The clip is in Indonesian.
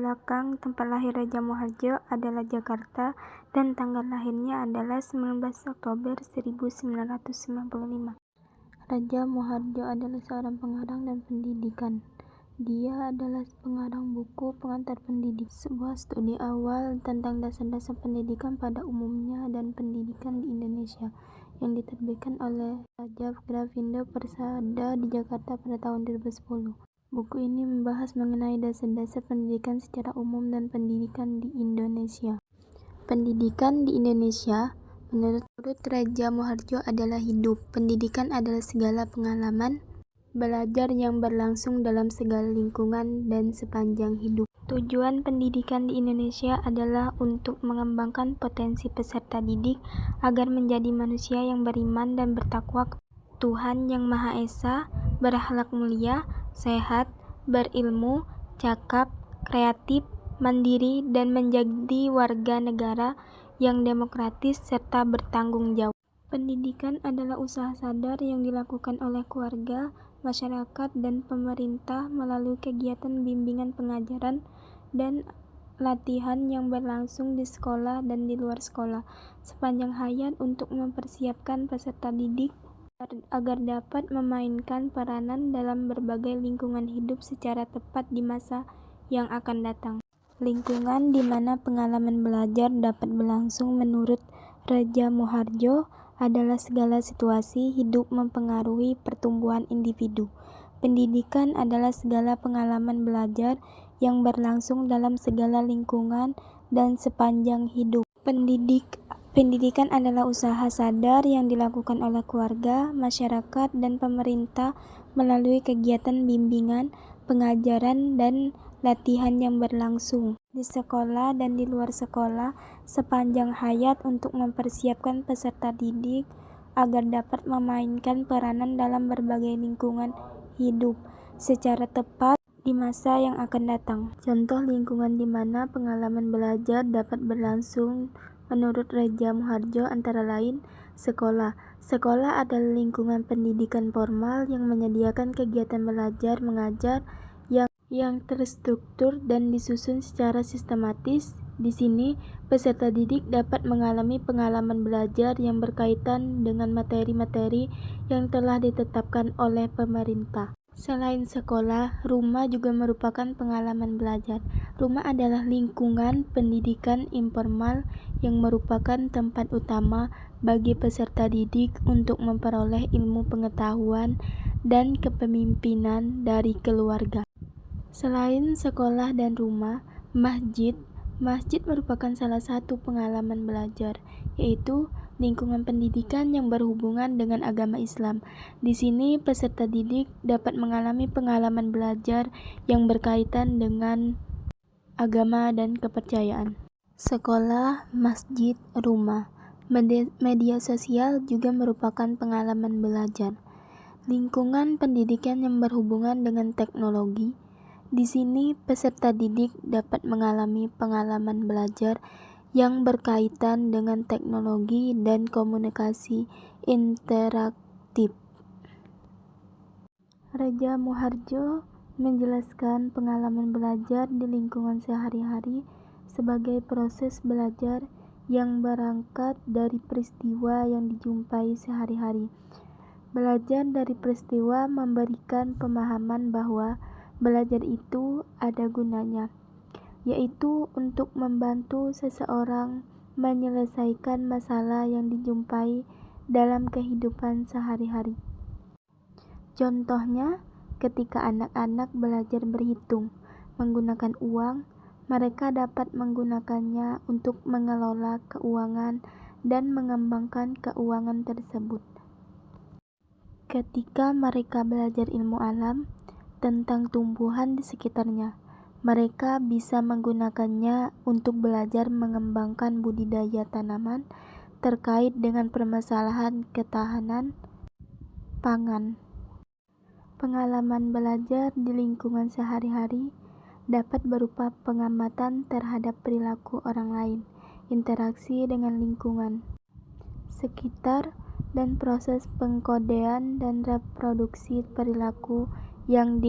belakang tempat lahir Raja Moharjo adalah Jakarta dan tanggal lahirnya adalah 19 Oktober 1995. Raja Moharjo adalah seorang pengarang dan pendidikan. Dia adalah pengarang buku Pengantar Pendidik, sebuah studi awal tentang dasar-dasar pendidikan pada umumnya dan pendidikan di Indonesia, yang diterbitkan oleh Raja Grafindo Persada di Jakarta pada tahun 2010. Buku ini membahas mengenai dasar-dasar pendidikan secara umum dan pendidikan di Indonesia. Pendidikan di Indonesia, menurut Raja Moharjo, adalah hidup. Pendidikan adalah segala pengalaman belajar yang berlangsung dalam segala lingkungan dan sepanjang hidup. Tujuan pendidikan di Indonesia adalah untuk mengembangkan potensi peserta didik agar menjadi manusia yang beriman dan bertakwa kepada Tuhan Yang Maha Esa, berakhlak mulia, sehat, berilmu, cakap, kreatif, mandiri, dan menjadi warga negara yang demokratis serta bertanggung jawab. Pendidikan adalah usaha sadar yang dilakukan oleh keluarga, masyarakat, dan pemerintah melalui kegiatan bimbingan pengajaran dan latihan yang berlangsung di sekolah dan di luar sekolah sepanjang hayat untuk mempersiapkan peserta didik agar dapat memainkan peranan dalam berbagai lingkungan hidup secara tepat di masa yang akan datang. Lingkungan di mana pengalaman belajar dapat berlangsung menurut Raja Moharjo adalah segala situasi hidup mempengaruhi pertumbuhan individu. Pendidikan adalah segala pengalaman belajar yang berlangsung dalam segala lingkungan dan sepanjang hidup. Pendidikan adalah usaha sadar yang dilakukan oleh keluarga, masyarakat, dan pemerintah melalui kegiatan bimbingan, pengajaran, dan latihan yang berlangsung di sekolah dan di luar sekolah sepanjang hayat untuk mempersiapkan peserta didik agar dapat memainkan peranan dalam berbagai lingkungan hidup secara tepat di masa yang akan datang. Contoh lingkungan di mana pengalaman belajar dapat berlangsung menurut Raja Moharjo antara lain sekolah. Sekolah adalah lingkungan pendidikan formal yang menyediakan kegiatan belajar mengajar yang terstruktur dan disusun secara sistematis. Di sini, peserta didik dapat mengalami pengalaman belajar yang berkaitan dengan materi-materi yang telah ditetapkan oleh pemerintah. Selain sekolah, rumah juga merupakan pengalaman belajar. Rumah adalah lingkungan pendidikan informal yang merupakan tempat utama bagi peserta didik untuk memperoleh ilmu pengetahuan dan kepemimpinan dari keluarga. Selain sekolah dan rumah, masjid merupakan salah satu pengalaman belajar, yaitu lingkungan pendidikan yang berhubungan dengan agama Islam. Di sini, peserta didik dapat mengalami pengalaman belajar yang berkaitan dengan agama dan kepercayaan. Sekolah, masjid, rumah, media sosial juga merupakan pengalaman belajar. Lingkungan pendidikan yang berhubungan dengan teknologi. Di sini, peserta didik dapat mengalami pengalaman belajar yang berkaitan dengan teknologi dan komunikasi interaktif. Raja Moharjo menjelaskan pengalaman belajar di lingkungan sehari-hari sebagai proses belajar yang berangkat dari peristiwa yang dijumpai sehari-hari. Belajar dari peristiwa memberikan pemahaman bahwa belajar itu ada gunanya, yaitu untuk membantu seseorang menyelesaikan masalah yang dijumpai dalam kehidupan sehari-hari. Contohnya, ketika anak-anak belajar berhitung menggunakan uang, mereka dapat menggunakannya untuk mengelola keuangan dan mengembangkan keuangan tersebut. Ketika mereka belajar ilmu alam tentang tumbuhan di sekitarnya, mereka bisa menggunakannya untuk belajar mengembangkan budidaya tanaman terkait dengan permasalahan ketahanan pangan. Pengalaman belajar di lingkungan sehari-hari dapat berupa pengamatan terhadap perilaku orang lain, interaksi dengan lingkungan sekitar, dan proses pengkodean dan reproduksi perilaku yang